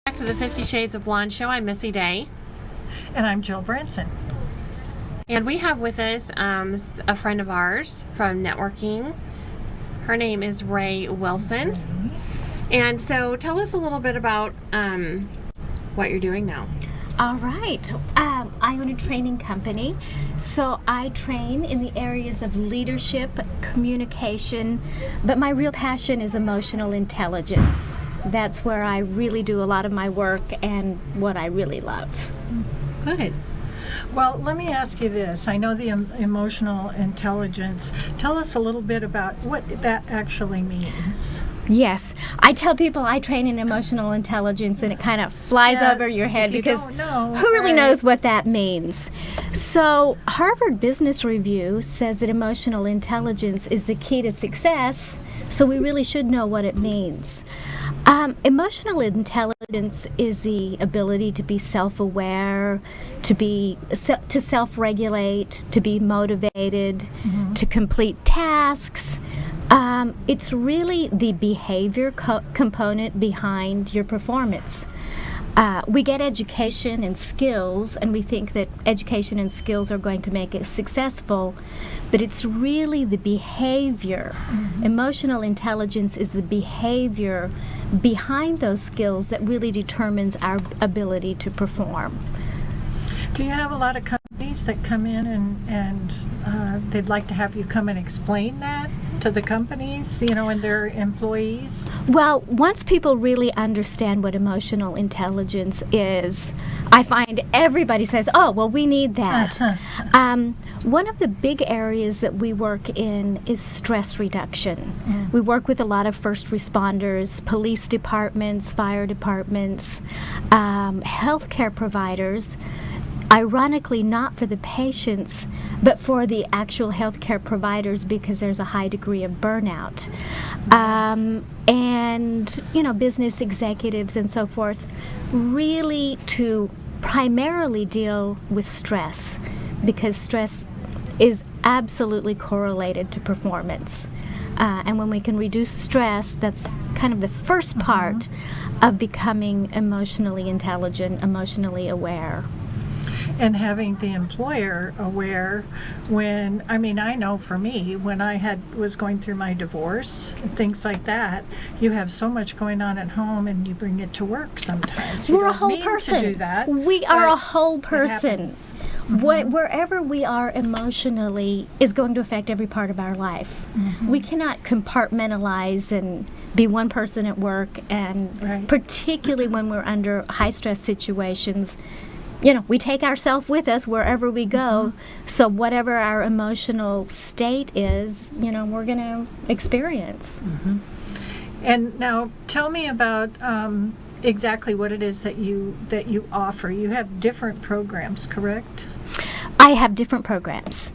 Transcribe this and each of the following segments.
Back to the 50 Shades of Blonde show. I'm Missy Day. And I'm Jill Branson. And we have with us a friend of ours from networking. Her name is Rae Wilson. And so tell us a little bit about what you're doing now. All right. I own a training company, so I train in the areas of leadership, communication, but my real passion is emotional intelligence. That's where I really do a lot of my work and what I really love. Good. Well, let me ask you this. I know the emotional intelligence. Tell us a little bit about what that actually means. Yes, I tell people I train in emotional intelligence, and it kind of flies over your head because who really knows what that means? So, Harvard Business Review says that emotional intelligence is the key to success, so we really should know what it means. Emotional intelligence is the ability to be self-aware, to self-regulate, to be motivated, to complete tasks. It's really the behavior component behind your performance. We get education and skills, and we think that education and skills are going to make us successful, but it's really the behavior. Emotional intelligence is the behavior behind those skills that really determines our ability to perform. Do you have a lot of companies that come in and they'd like to have you come and explain that to the companies, and their employees? Well, once people really understand what emotional intelligence is, I find everybody says, oh, well, we need that. One of the big areas that we work in is stress reduction. We work with a lot of first responders, police departments, fire departments, healthcare providers. Ironically, not for the patients, but for the actual healthcare providers, because there's a high degree of burnout. And, business executives and so forth, really to primarily deal with stress, because stress is absolutely correlated to performance. And when we can reduce stress, that's kind of the first part of becoming emotionally intelligent, emotionally aware. And having the employer aware I know for me, when I was going through my divorce and things like that, you have so much going on at home and you bring it to work sometimes. We're a whole person. To do that, we are a whole person. Wherever we are emotionally is going to affect every part of our life. We cannot compartmentalize and be one person at work, and particularly when we're under high stress situations, we take ourselves with us wherever we go. So whatever our emotional state is, we're going to experience. And now tell me about exactly what it is that you offer. You have different programs, correct? I have different programs.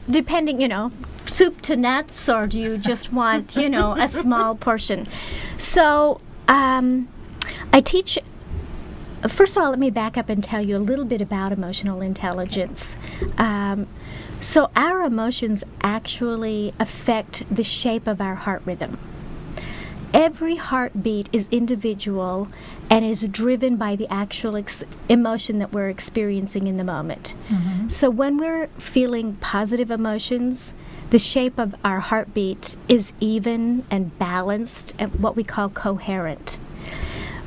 Depending, soup to nuts, or do you just want, a small portion? So I teach. First of all, let me back up and tell you a little bit about emotional intelligence. So our emotions actually affect the shape of our heart rhythm. Every heartbeat is individual and is driven by the actual emotion that we're experiencing in the moment. So when we're feeling positive emotions, the shape of our heartbeat is even and balanced and what we call coherent.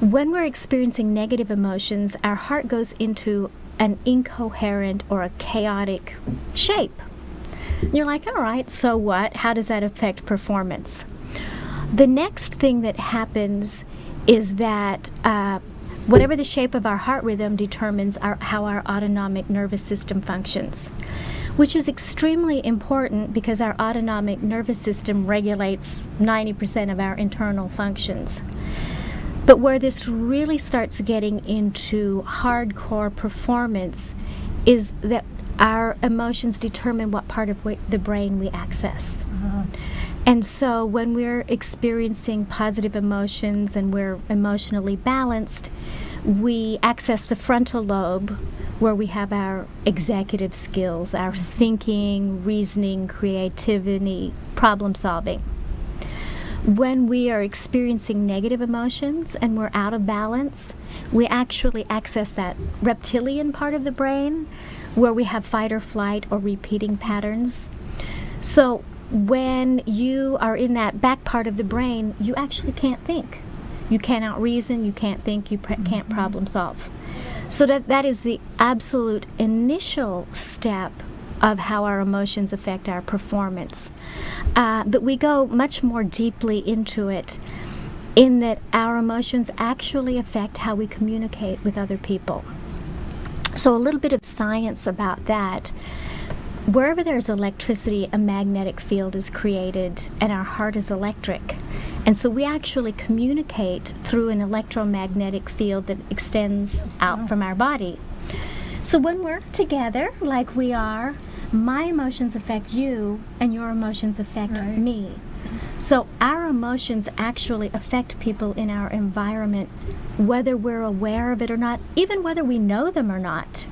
When we're experiencing negative emotions, our heart goes into an incoherent or a chaotic shape. You're like, all right, so what? How does that affect performance? The next thing that happens is that whatever the shape of our heart rhythm determines how our autonomic nervous system functions, which is extremely important because our autonomic nervous system regulates 90% of our internal functions. But where this really starts getting into hardcore performance is that our emotions determine what part of the brain we access. And so when we're experiencing positive emotions and we're emotionally balanced, we access the frontal lobe, where we have our executive skills, our thinking, reasoning, creativity, problem solving. When we are experiencing negative emotions and we're out of balance, we actually access that reptilian part of the brain where we have fight or flight or repeating patterns. So when you are in that back part of the brain, you actually can't think. You cannot reason, you can't think, you can't problem solve. So that is the absolute initial step of how our emotions affect our performance. But we go much more deeply into it in that our emotions actually affect how we communicate with other people. So a little bit of science about that. Wherever there's electricity, a magnetic field is created, and our heart is electric. And so we actually communicate through an electromagnetic field that extends out from our body. So when we're together, like we are, my emotions affect you, and your emotions affect me. So our emotions actually affect people in our environment, whether we're aware of it or not, even whether we know them or not.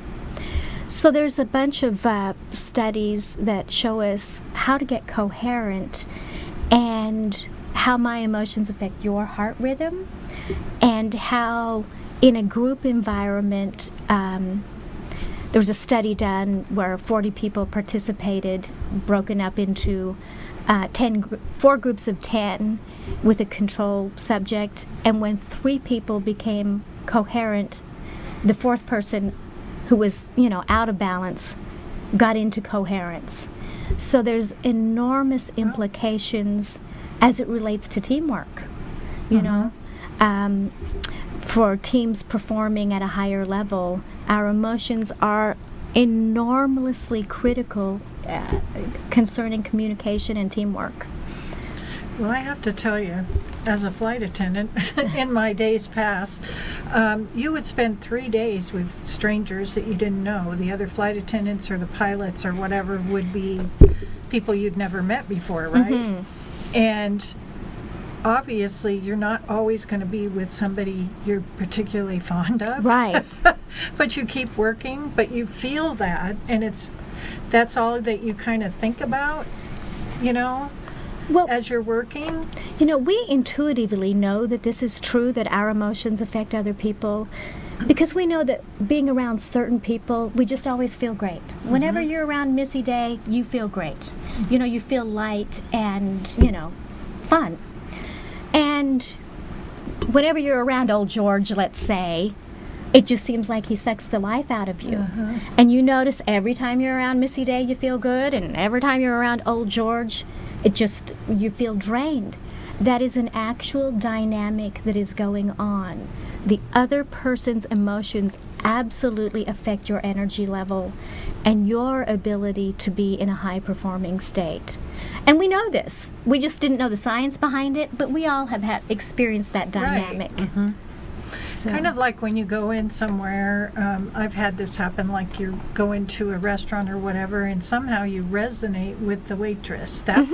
So there's a bunch of studies that show us how to get coherent and how my emotions affect your heart rhythm, and how in a group environment, there was a study done where 40 people participated, broken up into 4 groups of 10 with a control subject, and when 3 people became coherent, the 4th person who was, out of balance got into coherence. So there's enormous implications as it relates to teamwork, you know. For teams performing at a higher level, our emotions are enormously critical concerning communication and teamwork. Well, I have to tell you, as a flight attendant in my days past, you would spend 3 days with strangers that you didn't know. The other flight attendants or the pilots or whatever would be people you'd never met before, right? And obviously you're not always going to be with somebody you're particularly fond of. Right. But you keep working, but you feel that, and that's all that you kind of think about, Well, as you're working. We intuitively know that this is true, that our emotions affect other people, because we know that being around certain people, we just always feel great. Whenever you're around Missy Day, you feel great. You feel light and, fun. And whenever you're around old George, let's say, it just seems like he sucks the life out of you. And you notice every time you're around Missy Day, you feel good, and every time you're around old George, you feel drained. That is an actual dynamic that is going on. The other person's emotions absolutely affect your energy level and your ability to be in a high-performing state. And we know this. We just didn't know the science behind it, but we all have experienced that dynamic. Right. So. Kind of like when you go in somewhere, I've had this happen, like you go into a restaurant or whatever, and somehow you resonate with the waitress. That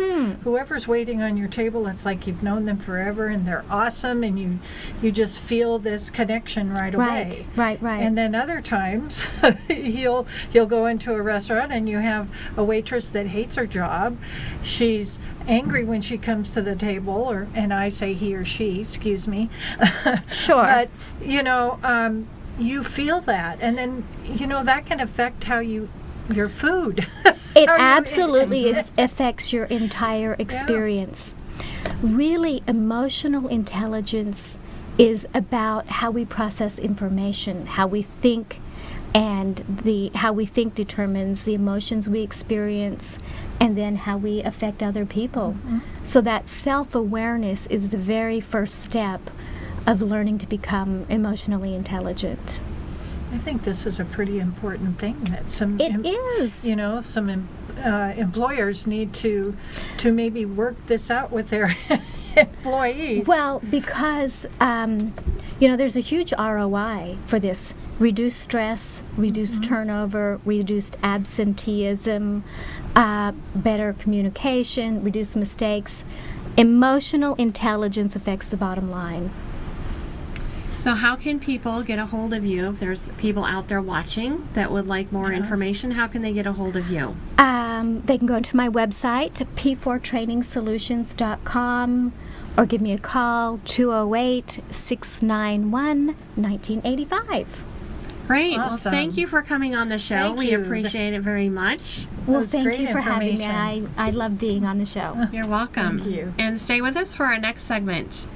whoever's waiting on your table, it's like you've known them forever, and they're awesome, and you just feel this connection right away. Right. And then other times, you'll go into a restaurant and you have a waitress that hates her job. She's angry when she comes to the table, and I say he or she, excuse me. Sure. But, you feel that, and then, that can affect how your food. It absolutely affects your entire experience. Really, emotional intelligence is about how we process information, how we think, and how we think determines the emotions we experience, and then how we affect other people. So that self-awareness is the very first step of learning to become emotionally intelligent. I think this is a pretty important thing that some employers need to maybe work this out with their employees. Well, because there's a huge ROI for this. Reduced stress, reduced turnover, reduced absenteeism, better communication, reduced mistakes. Emotional intelligence affects the bottom line. So how can people get a hold of you if there's people out there watching that would like more information? How can they get a hold of you? They can go to my website, p4trainingsolutions.com, or give me a call, 208-691-1985. Great. Well, Awesome. thank you for coming on the show. Thank We you. appreciate it very much. Well, was thank great you for having me. information. I love being on the show. You're welcome. Thank you. And stay with us for our next segment.